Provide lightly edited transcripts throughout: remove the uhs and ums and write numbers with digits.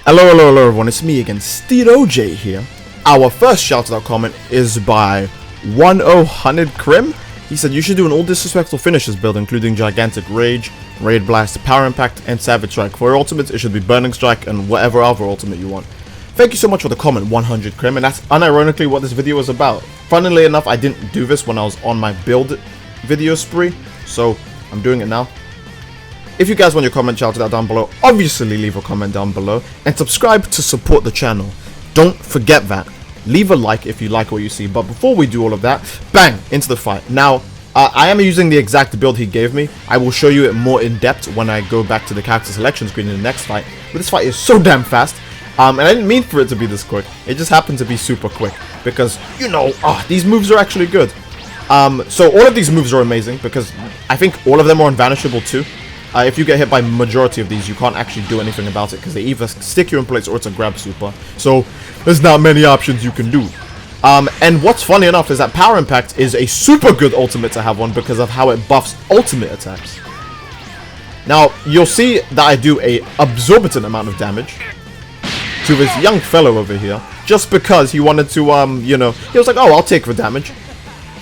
Hello everyone, it's me again, Steedoj here. Our first shoutout comment is by 1000 Crim. He said you should do an all disrespectful finishes build including Gigantic Rage, Raid Blast, Power Impact, and Savage Strike. For your ultimates it should be Burning Strike and whatever other ultimate you want. Thank you so much for the comment, 100 Crim, and that's unironically what this video is about. Funnily enough, I didn't do this when I was on my build video spree, so I'm doing it now. If you guys want your comment shouted out down below, obviously leave a comment down below and subscribe to support the channel. Don't forget that. Leave a like if you like what you see. But before we do all of that, bang, into the fight. Now, I am using the exact build he gave me. I will show you it more in depth when I go back to the character selection screen in the next fight. But this fight is so damn fast. And I didn't mean for it to be this quick. It just happened to be super quick. Because, you know, these moves are actually good. So all of these moves are amazing because I think all of them are unvanishable too. If you get hit by majority of these, you can't actually do anything about it because they either stick you in place or it's a grab super. So there's not many options you can do. And what's funny enough is that Power Impact is a super good ultimate to have on because of how it buffs ultimate attacks. Now, you'll see that I do a absorbent amount of damage to this young fellow over here just because he wanted to, you know, he was like, oh, I'll take the damage.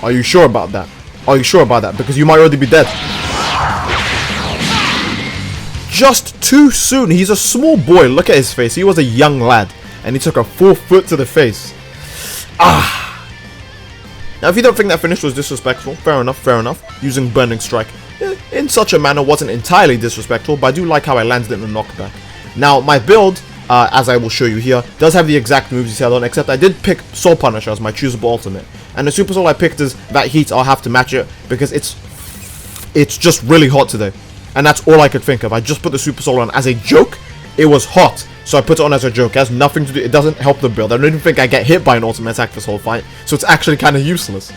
Are you sure about that? Are you sure about that? Because you might already be dead. Just too soon. He's a small boy. Look at his face. He was a young lad. And he took a full foot to the face. Now, if you don't think that finish was disrespectful, fair enough. Using Burning Strike in such a manner wasn't entirely disrespectful, but I do like how I landed it in the knockback. Now, my build, as I will show you here, does have the exact moves he said on, except I did pick Soul Punisher as my choosable ultimate. And the Super Soul I picked is that heat. I'll have to match it because it's just really hot today. And that's all I could think of. I just put the Super Soul on as a joke. It was hot, so I put it on as a joke. It has nothing to do. It doesn't help the build. I don't even think I get hit by an ultimate attack this whole fight, so it's actually kind of useless.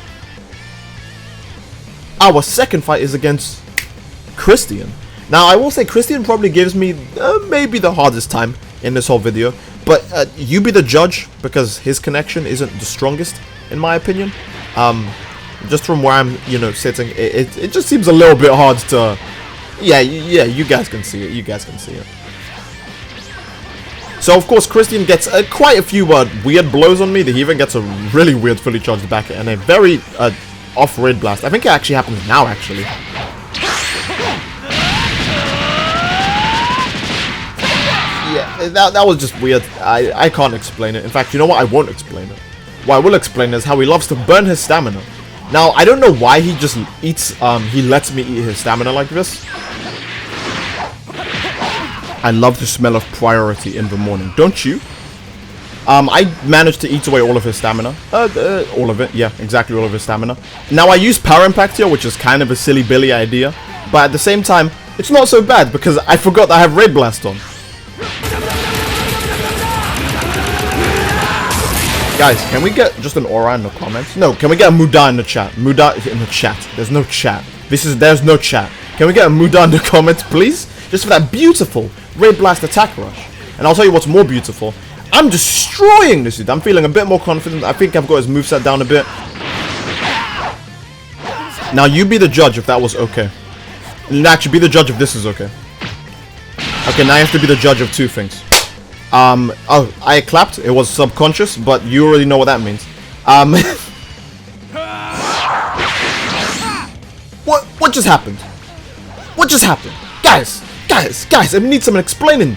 Our second fight is against Christian. Now, I will say Christian probably gives me maybe the hardest time in this whole video, but you be the judge because his connection isn't the strongest, in my opinion. Just from where I'm, you know, sitting, it just seems a little bit hard to. Yeah, you guys can see it. You guys can see it. So, of course, Christian gets quite a few weird blows on me. He even gets a really weird fully charged back and a very off Raid Blast. I think it actually happens now, actually. Yeah, that was just weird. I can't explain it. In fact, you know what? I won't explain it. What I will explain is how he loves to burn his stamina. Now, I don't know why he just eats, he lets me eat his stamina like this. I love the smell of priority in the morning, don't you? I managed to eat away all of his stamina. All of it, yeah, exactly all of his stamina. Now, I use Power Impact here, which is kind of a silly billy idea. But at the same time, it's not so bad because I forgot that I have Raid Blast on. Guys, can we get just an aura in the comments? No, can we get a Muda in the chat? Muda in the chat. There's no chat. There's no chat. Can we get a Muda in the comments, please? Just for that beautiful Raid Blast attack rush. And I'll tell you what's more beautiful. I'm destroying this dude. I'm feeling a bit more confident. I think I've got his moveset down a bit. Now, you be the judge if that was okay. Actually, be the judge if this is okay. Okay, now you have to be the judge of two things. Oh, I clapped. It was subconscious, but you already know what that means. What just happened? What just happened? Guys, I need some explaining.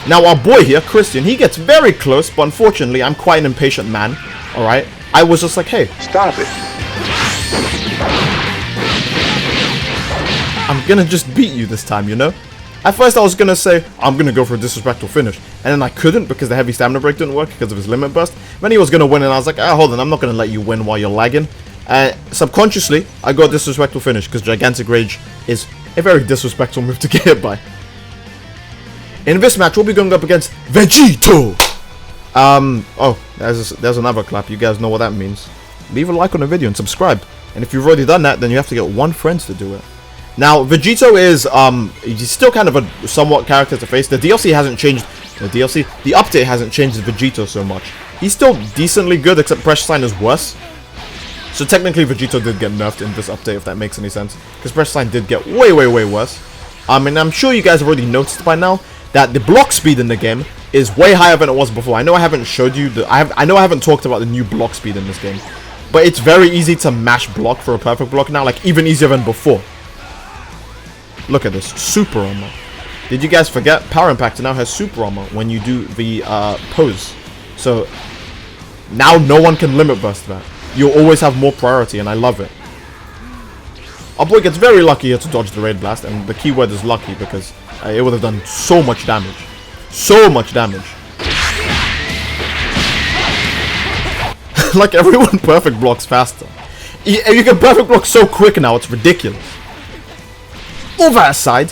Now, our boy here, Christian, he gets very close, but unfortunately, I'm quite an impatient man. Alright? I was just like, hey, stop it. I'm gonna just beat you this time, you know? At first I was going to say, I'm going to go for a disrespectful finish. And then I couldn't because the heavy stamina break didn't work because of his limit burst. Then he was going to win and I was like, hold on, I'm not going to let you win while you're lagging. Subconsciously, I got a disrespectful finish because Gigantic Rage is a very disrespectful move to get hit by. In this match, we'll be going up against Vegeto. Oh, there's another clap. You guys know what that means. Leave a like on the video and subscribe. And if you've already done that, then you have to get one friend to do it. Now, Vegeto is, he's still kind of a somewhat character to face. The DLC hasn't changed, the update hasn't changed Vegeto so much. He's still decently good, except Pressure Sign is worse. So technically, Vegeto did get nerfed in this update, if that makes any sense. Because Pressure Sign did get way worse. And I'm sure you guys have already noticed by now that the block speed in the game is way higher than it was before. I know I haven't showed you the... I know I haven't talked about the new block speed in this game. But it's very easy to mash block for a perfect block now. Like, even easier than before. Look at this. Super armor. Did you guys forget? Power Impact now has super armor when you do the pose. So, now no one can limit burst that. You'll always have more priority, and I love it. Our boy gets very lucky here to dodge the Raid Blast, and the keyword is lucky because it would have done so much damage. So much damage. Like, everyone perfect blocks faster. You can perfect block so quick now, it's ridiculous. All that aside,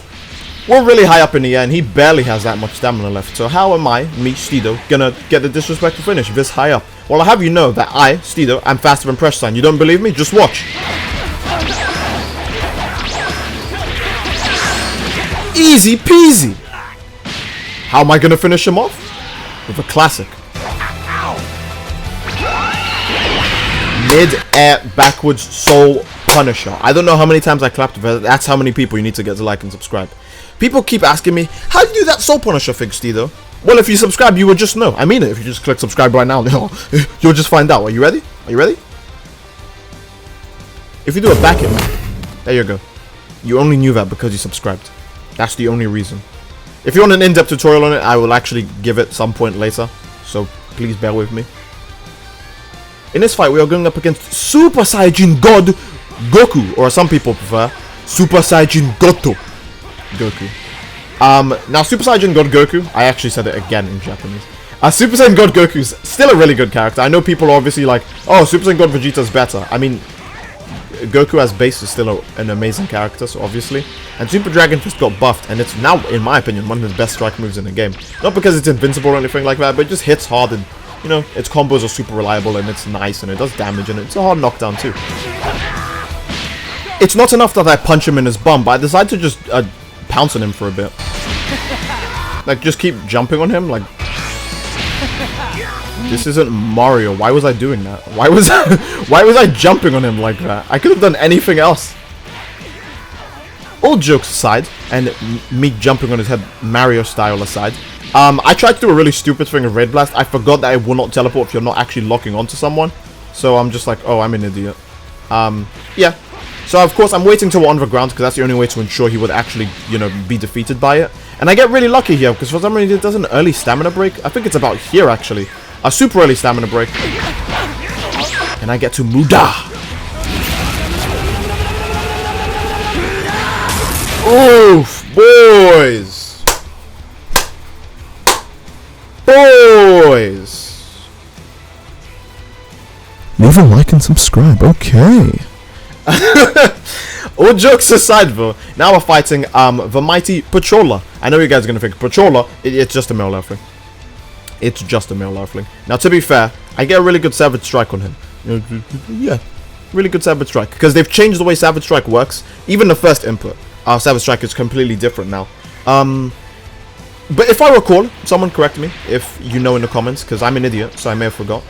we're really high up in the air, and he barely has that much stamina left. So how am I, me, Steedoj, gonna get the disrespectful finish this high up? Well, I have you know that I, Steedoj, am faster than Pressure Sign. You don't believe me? Just watch. Easy peasy. How am I gonna finish him off? With a classic. Mid-air backwards soul Punisher. I don't know how many times I clapped, but that's how many people you need to get to like and subscribe. People keep asking me, how do you do that Soul Punisher thing, Steedoj? Well, if you subscribe, you will just know. I mean it. If you just click subscribe right now, you'll just find out. Are you ready? Are you ready? If you do a back hit, there you go. You only knew that because you subscribed. That's the only reason. If you want an in-depth tutorial on it, I will actually give it some point later. So please bear with me. In this fight, we are going up against Super Saiyajin God Goku, or some people prefer Super Saiyajin Goto Goku. Now Super Saiyajin God Goku, I actually said it again in Japanese. Super Saiyan God Goku is still a really good character. I know people are obviously like, oh, Super Saiyan God Vegeta is better. I mean, Goku as base is still an amazing character, so obviously. And Super Dragon Fist got buffed, and it's now, in my opinion, one of the best strike moves in the game. Not because it's invincible or anything like that, but it just hits hard, and, you know, its combos are super reliable, and it's nice, and it does damage, and it's a hard knockdown too. It's not enough that I punch him in his bum, but I decide to just pounce on him for a bit. Like, just keep jumping on him, like... This isn't Mario. Why was I doing that? Why was I jumping on him like that? I could have done anything else. All jokes aside, and me jumping on his head Mario style aside, I tried to do a really stupid thing of Raid Blast. I forgot that it will not teleport if you're not actually locking onto someone. So I'm just like, oh, I'm an idiot. Yeah. So of course I'm waiting till we're on the ground because that's the only way to ensure he would actually, you know, be defeated by it. And I get really lucky here because for some reason it does an early stamina break. I think it's about here actually. A super early stamina break. And I get to Muda. Oof, boys. Boys. Leave a like and subscribe, okay. All jokes aside though, now we're fighting the mighty Pachola. I know you guys are going to think Pachola, it's just a male earthling. It's just a male earthling. Now to be fair, I get a really good Savage Strike on him. Yeah, really good Savage Strike. Because they've changed the way Savage Strike works. Even the first input, Savage Strike is completely different now. But if I recall, someone correct me if you know in the comments, because I'm an idiot, so I may have forgot.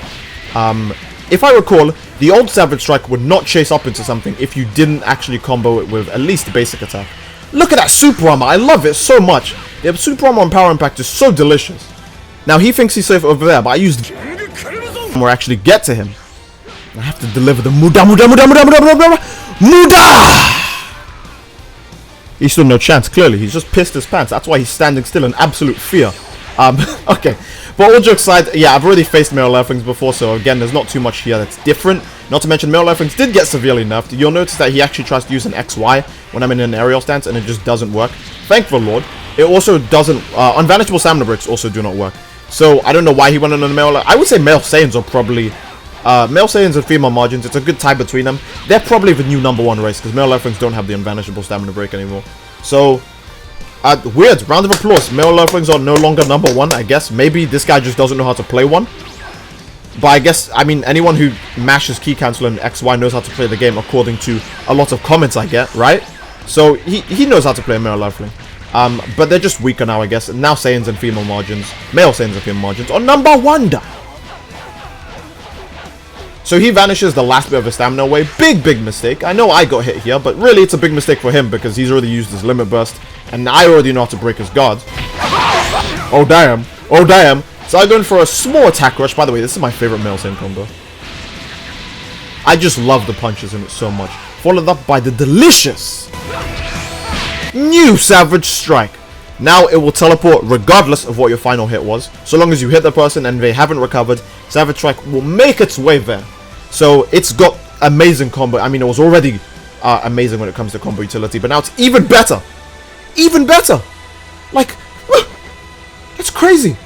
If I recall, the old Savage Strike would not chase up into something if you didn't actually combo it with at least the basic attack. Look at that Super Armor, I love it so much. The Super Armor and Power Impact is so delicious. Now he thinks he's safe over there, but I used or actually get to him. I have to deliver the Muda. He stood no chance, clearly. He's just pissed his pants. That's why he's standing still in absolute fear. Okay. But all jokes aside, yeah, I've already faced male earthlings before, so again, there's not too much here that's different. Not to mention, male earthlings did get severely nerfed. You'll notice that he actually tries to use an XY when I'm in an aerial stance, and it just doesn't work. Thank the Lord. It also doesn't... unvanishable stamina breaks also do not work. So, I don't know why he went on the male... I would say male Saiyans are probably... male Saiyans and female margins, it's a good tie between them. They're probably the new #1 race, because male earthlings don't have the unvanishable stamina break anymore. So... weird. Round of applause. Male earthlings are no longer #1, I guess. Maybe this guy just doesn't know how to play one. But I guess, I mean, anyone who mashes key cancel and XY knows how to play the game, according to a lot of comments I get, right? So, he knows how to play a male earthling. But they're just weaker now, I guess. Now Saiyans and female margins, male Saiyans and female margins, are #1. So he vanishes the last bit of his stamina away. Big mistake. I know I got hit here, but really it's a big mistake for him because he's already used his limit burst. And I already know how to break his guard. Oh damn. Oh damn. So I'm going for a small attack rush. By the way, this is my favorite male same combo. I just love the punches in it so much. Followed up by the delicious new Savage Strike. Now it will teleport regardless of what your final hit was. So long as you hit the person and they haven't recovered, Savage Strike will make its way there. So it's got amazing combo. I mean, it was already amazing when it comes to combo utility, but now it's even better. Even better. Like, that's crazy.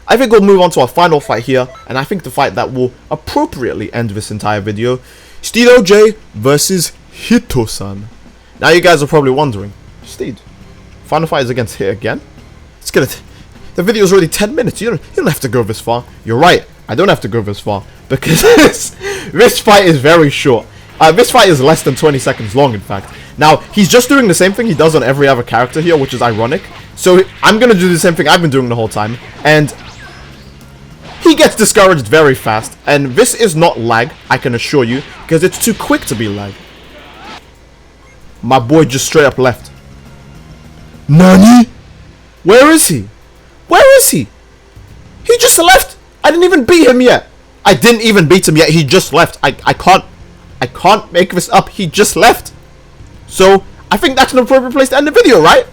I think we'll move on to our final fight here, and I think the fight that will appropriately end this entire video, Steedoj versus Hito-san. Now you guys are probably wondering, Steed, final fight is against Hit again? Let's get it. The video is already 10 minutes. You don't have to go this far. You're right. I don't have to go this far because this fight is very short. This fight is less than 20 seconds long, in fact. Now, he's just doing the same thing he does on every other character here, which is ironic. So I'm going to do the same thing I've been doing the whole time. And he gets discouraged very fast. And this is not lag, I can assure you, because it's too quick to be lag. My boy just straight up left. Nani? Where is he? Where is he? He just left. I didn't even beat him yet. I didn't even beat him yet. He just left. I can't make this up. He just left. So I think that's an appropriate place to end the video, right?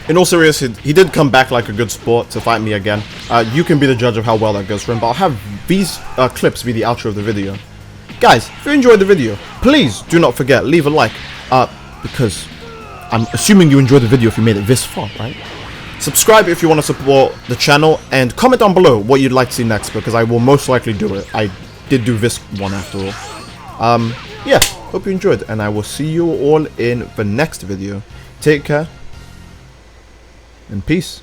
In all seriousness, he did come back like a good sport to fight me again. You can be the judge of how well that goes for him, but I'll have these clips be the outro of the video. Guys, if you enjoyed the video, please do not forget, leave a like, because I'm assuming you enjoyed the video if you made it this far, right? Subscribe if you want to support the channel, and comment down below what you'd like to see next, because I will most likely do it. I did do this one after all. Yeah, hope you enjoyed, and I will see you all in the next video. Take care, and peace.